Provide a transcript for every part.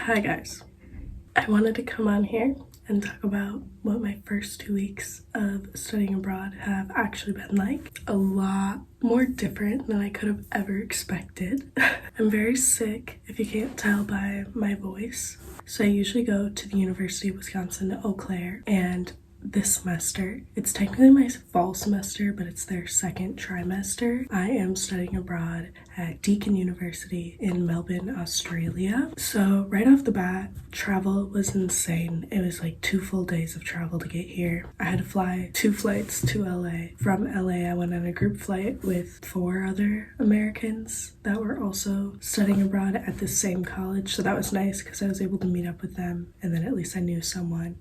Hi guys, I wanted to come on here and talk about what my first 2 weeks of studying abroad have actually been like. A lot more different than I could have ever expected. I'm very sick, if you can't tell by my voice. So I usually go to the University of Wisconsin, Eau Claire, and this semester, it's technically my fall semester, but it's their second trimester. I am studying abroad at Deakin University in Melbourne, Australia. So right off the bat, travel was insane. It was like 2 full days of travel to get here. I had to fly 2 flights to LA. From LA, I went on a group flight with 4 other Americans that were also studying abroad at the same college. So that was nice because I was able to meet up with them, and then at least I knew someone.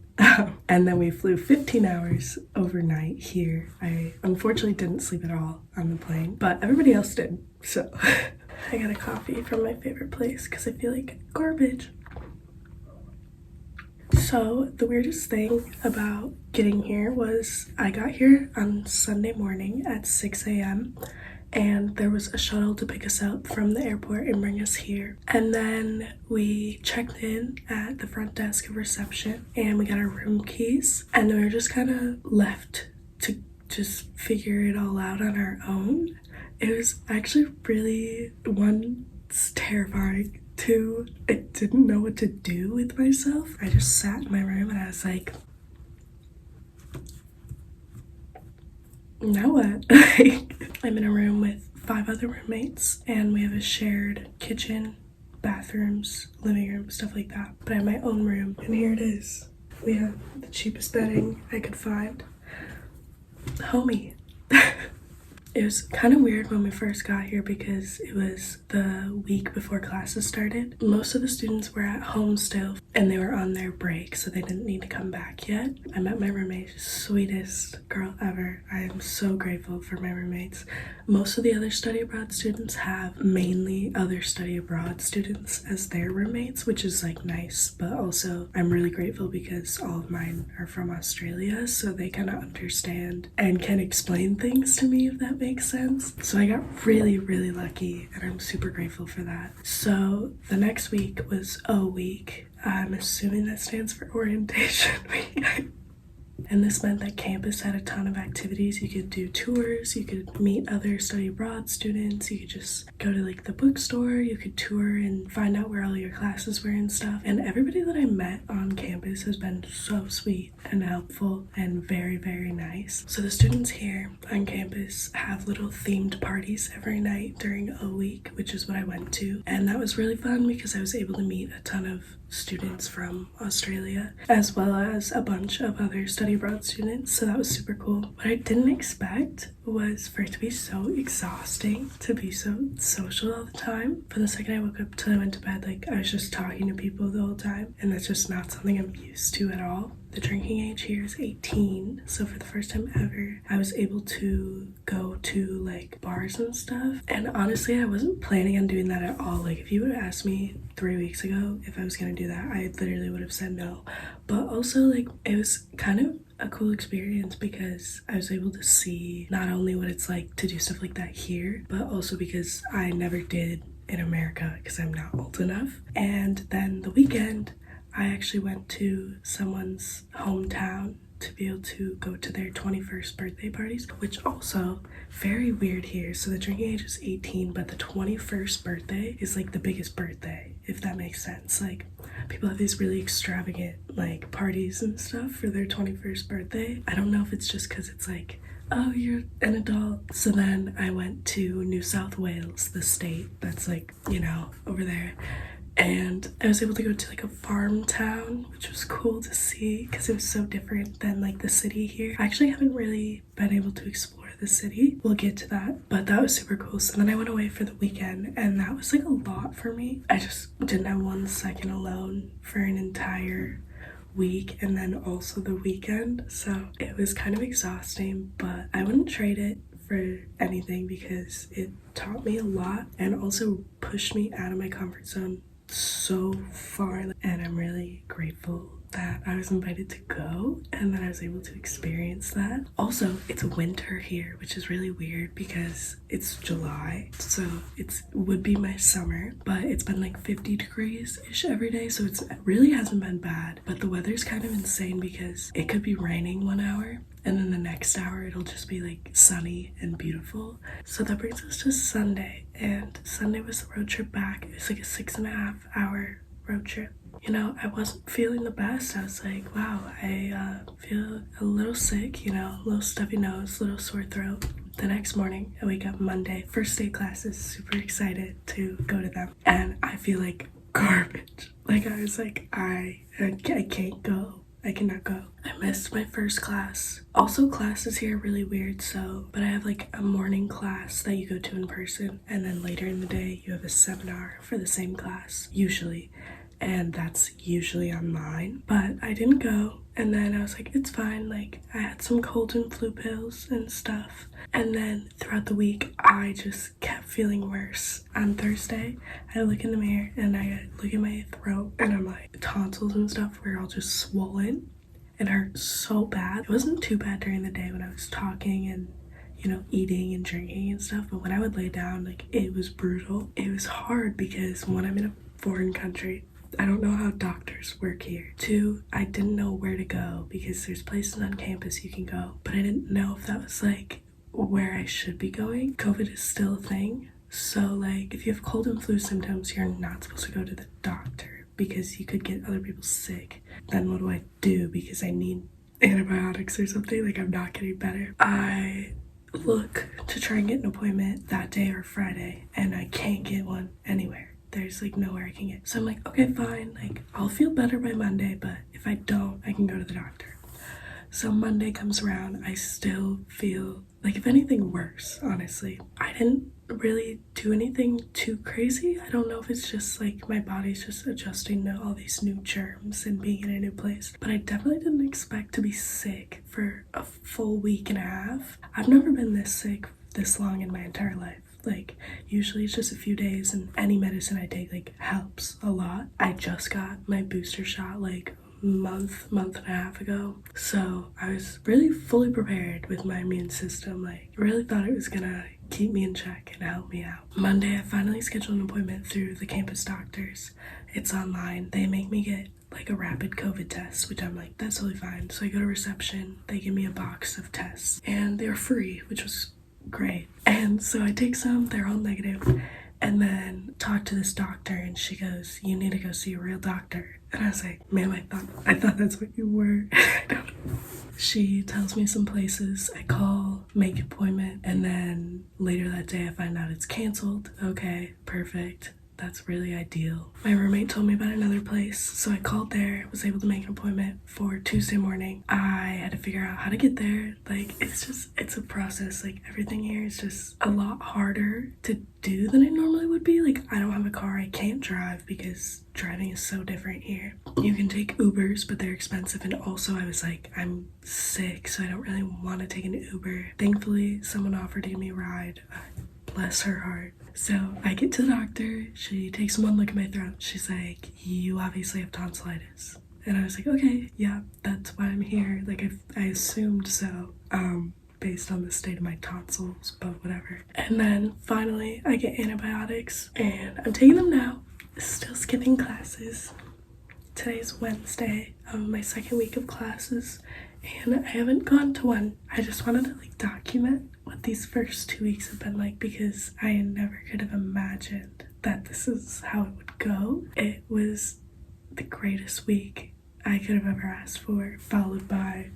And then we flew 15 hours overnight here. I unfortunately didn't sleep at all on the plane, but everybody else did. So I got a coffee from my favorite place because I feel like garbage. So the weirdest thing about getting here was I got here on Sunday morning at 6 a.m. and there was a shuttle to pick us up from the airport and bring us here. And then we checked in at the front desk of reception and we got our room keys, and then we were just kind of left to just figure it all out on our own. It was actually really, one, it's terrifying. 2, I didn't know what to do with myself. I just sat in my room and I was like, now what? I'm in a room with 5 other roommates and we have a shared kitchen, bathrooms, living room, stuff like that. But I have my own room, and here it is. We have the cheapest bedding I could find. Homie. It was kind of weird when we first got here because it was the week before classes started. Most of the students were at home still and they were on their break, so they didn't need to come back yet. I met my roommate, sweetest girl ever. I am so grateful for my roommates. Most of the other study abroad students have mainly other study abroad students as their roommates, which is like nice, but also I'm really grateful because all of mine are from Australia, so they kind of understand and can explain things to me, if that makes sense. So I got really, really lucky and I'm super grateful for that. So the next week was O week. I'm assuming that stands for orientation week. And this meant that campus had a ton of activities. You could do tours, you could meet other study abroad students, you could just go to like the bookstore, you could tour and find out where all your classes were and stuff. And everybody that I met on campus has been so sweet and helpful and very, very nice. So the students here on campus have little themed parties every night during O week, which is what I went to. And that was really fun because I was able to meet a ton of students from Australia as well as a bunch of other study abroad students, so that was super cool. What I didn't expect was for it to be so exhausting, to be so social all the time. From the second I woke up till I went to bed, like I was just talking to people the whole time, and that's just not something I'm used to at all. The drinking age here is 18, so for the first time ever, I was able to go to like bars and stuff. And honestly, I wasn't planning on doing that at all. Like if you would have asked me 3 weeks ago if I was gonna do that, I literally would have said no. But also like it was kind of a cool experience because I was able to see not only what it's like to do stuff like that here, but also because I never did in America because I'm not old enough. And then the weekend, I actually went to someone's hometown to be able to go to their 21st birthday parties, which also very weird here. So the drinking age is 18, but the 21st birthday is like the biggest birthday, if that makes sense. Like people have these really extravagant like parties and stuff for their 21st birthday. I don't know if it's just because it's like, oh, you're an adult. So then I went to New South Wales, the state that's like, you know, over there. And I was able to go to like a farm town, which was cool to see because it was so different than like the city here. I actually haven't really been able to explore the city. We'll get to that, but that was super cool. So then I went away for the weekend and that was like a lot for me. I just didn't have 1 second alone for an entire week and then also the weekend. So it was kind of exhausting, but I wouldn't trade it for anything because it taught me a lot and also pushed me out of my comfort zone so far, and I'm really grateful that I was invited to go and that I was able to experience that. Also, it's winter here, which is really weird because it's July, so it would be my summer, but it's been like 50 degrees ish every day, so it really hasn't been bad. But the weather's kind of insane because it could be raining 1 hour and then the next hour it'll just be like sunny and beautiful. So that brings us to Sunday, and Sunday was the road trip back. It was like a 6.5 hour road trip. You know, I wasn't feeling the best. I was like, wow, I feel a little sick, you know, a little stuffy nose, a little sore throat. The next morning, I wake up Monday, first day classes, super excited to go to them. And I feel like garbage. Like, I was like, I can't go. I cannot go. I missed my first class. Also, classes here are really weird, but I have like a morning class that you go to in person, and then later in the day, you have a seminar for the same class, usually. And that's usually online, but I didn't go. And then I was like, it's fine. Like, I had some cold and flu pills and stuff. And then throughout the week, I just kept feeling worse. On Thursday, I look in the mirror and I look at my throat, and I'm like, tonsils and stuff were all just swollen and hurt so bad. It wasn't too bad during the day when I was talking and, you know, eating and drinking and stuff, but when I would lay down, like, it was brutal. It was hard because, one, I'm in a foreign country. I don't know how doctors work here. 2, I didn't know where to go because there's places on campus you can go, but I didn't know if that was like where I should be going. COVID is still a thing. So like, if you have cold and flu symptoms, you're not supposed to go to the doctor because you could get other people sick. Then what do I do because I need antibiotics or something? Like, I'm not getting better. I look to try and get an appointment that day or Friday, and I can't get one anywhere. There's like nowhere I can get. So I'm like, okay, fine. Like, I'll feel better by Monday, but if I don't, I can go to the doctor. So Monday comes around, I still feel like, if anything, worse, honestly. I didn't really do anything too crazy. I don't know if it's just like my body's just adjusting to all these new germs and being in a new place, but I definitely didn't expect to be sick for a full week and a half. I've never been this sick this long in my entire life. Like, usually it's just a few days, and any medicine I take, like, helps a lot. I just got my booster shot, like, month and a half ago. So I was really fully prepared with my immune system. Like, really thought it was gonna keep me in check and help me out. Monday, I finally scheduled an appointment through the campus doctors. It's online. They make me get like a rapid COVID test, which I'm like, that's totally fine. So I go to reception. They give me a box of tests, and they're free, which was great. And so I take some, they're all negative, and then talk to this doctor, and she goes, you need to go see a real doctor. And I was like, ma'am, I thought that's what you were. I don't know. She tells me some places. I call, make an appointment, and then later that day I find out it's canceled. Okay, perfect. That's really ideal. My roommate told me about another place, so I called there, was able to make an appointment for Tuesday morning. I had to figure out how to get there. Like, it's a process. Like, everything here is just a lot harder to do than it normally would be. Like, I don't have a car, I can't drive because driving is so different here. You can take Ubers, but they're expensive, and also I was like, I'm sick, so I don't really want to take an Uber. Thankfully, someone offered to give me a ride. Bless her heart. So I get to the doctor, she takes one look at my throat. She's like, you obviously have tonsillitis. And I was like, okay, yeah, that's why I'm here. Like, I assumed so, based on the state of my tonsils, but whatever. And then finally I get antibiotics, and I'm taking them now. Still skipping classes. Today's Wednesday, my second week of classes, and I haven't gone to one. I just wanted to like document what these first 2 weeks have been like, because I never could have imagined that this is how it would go. It was the greatest week I could have ever asked for, followed by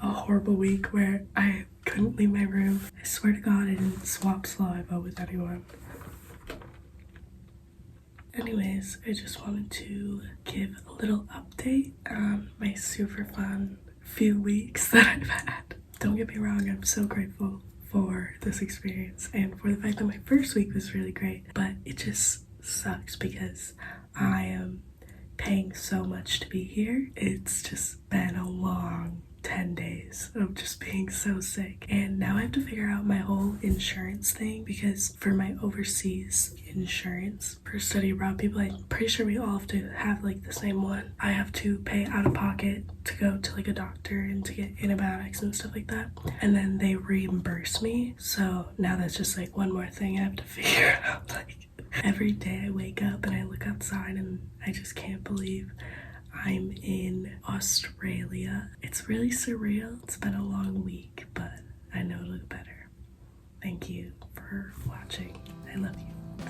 a horrible week where I couldn't leave my room. I swear to God, I didn't swap saliva with anyone. Anyways, I just wanted to give a little update on my super fun few weeks that I've had. Don't get me wrong, I'm so grateful for this experience and for the fact that my first week was really great, but it just sucks because I am paying so much to be here. It's just been a long 10 days of just being so sick. And now I have to figure out my whole insurance thing, because for my overseas insurance for study abroad people, I'm pretty sure we all have to have like the same one. I have to pay out of pocket to go to like a doctor and to get antibiotics and stuff like that, and then they reimburse me. So now that's just like one more thing I have to figure out. Like every day I wake up and I look outside and I just can't believe I'm in Australia. It's really surreal. It's been a long week, but I know it'll look better. Thank you for watching. I love you.